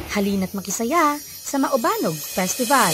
Halina't makisaya sa Maubanog Festival.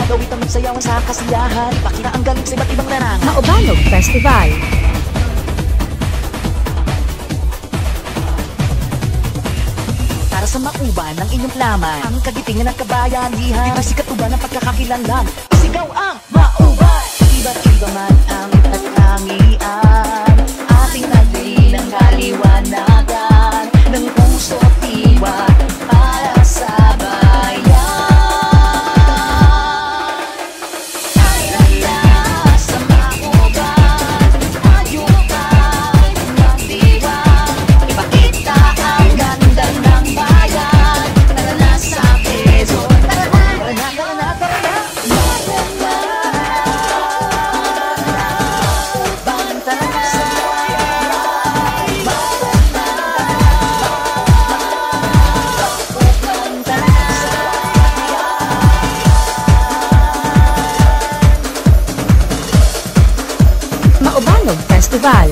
Gawin ang magsayawan sa kasiyahan, ipakita ang galing sa iba't ibang larangan. Maubanog Festival. Para sa mauban ng inyong laman, ang kagitingan ng kabayanihan, ibig katuban ng pagkakakilanlan, sigaw ang mauban. Iba't iba man ang katangian, ating nagdiin ang kaliwanagan ng puso tiwa para sa bayan. Maubanog Festival.